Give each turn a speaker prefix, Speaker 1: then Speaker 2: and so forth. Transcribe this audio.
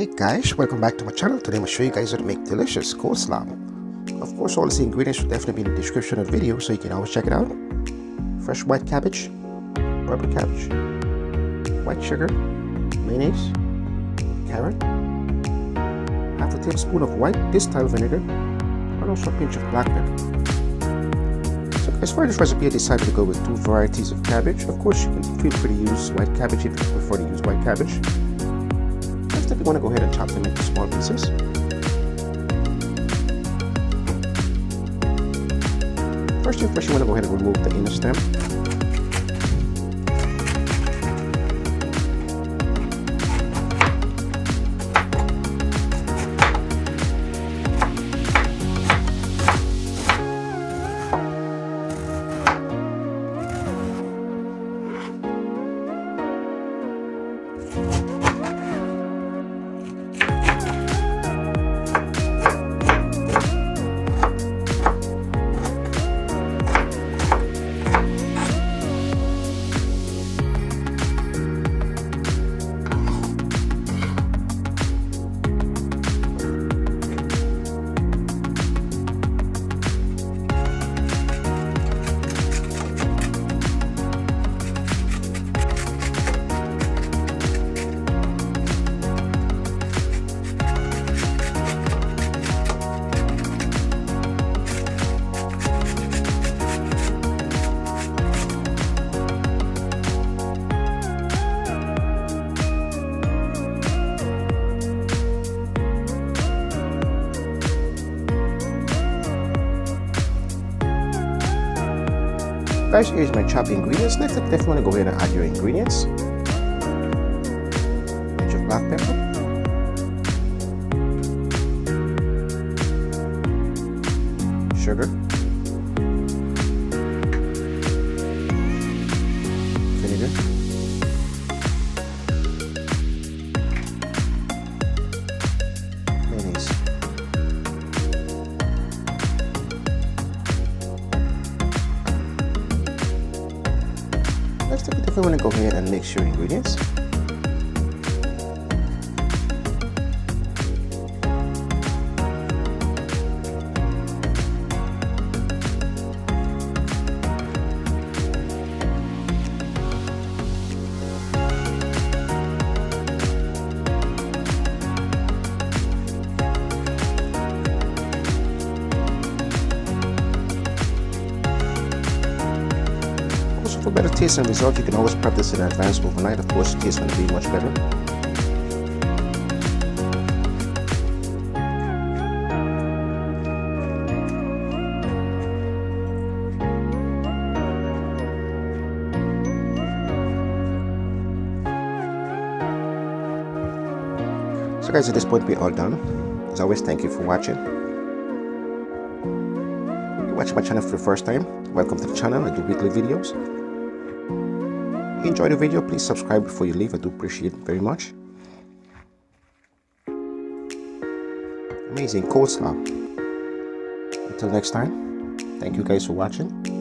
Speaker 1: Hey guys, welcome back to my channel. Today I'm going to show you guys how to make delicious coleslaw. Of course, all the ingredients will definitely be in the description of the video, so you can always check it out. Fresh white cabbage, purple cabbage, white sugar, mayonnaise, carrot, half a tablespoon of white distilled vinegar, and also a pinch of black pepper. So as far as this recipe, I decided to go with two varieties of cabbage. Of course, you can feel free to use white cabbage if you prefer to use white cabbage. Next up, you want to go ahead and chop them into small pieces. First you want to go ahead and remove the inner stem. Guys, here's my chopped ingredients. Next, I definitely want to go ahead and add your ingredients. Pinch of black pepper, sugar, vinegar, mayonnaise. Next up, if you want to go ahead and mix your ingredients. For better taste and result, you can always prep this in advance overnight. Of course, the taste is going to be much better. So guys, at this point we're all done. As always, thank you for watching. If you watch my channel for the first time, welcome to the channel. I do weekly videos. If you enjoyed the video, please subscribe before you leave. I do appreciate it very much. Amazing coleslaw. Until next time, thank you guys for watching.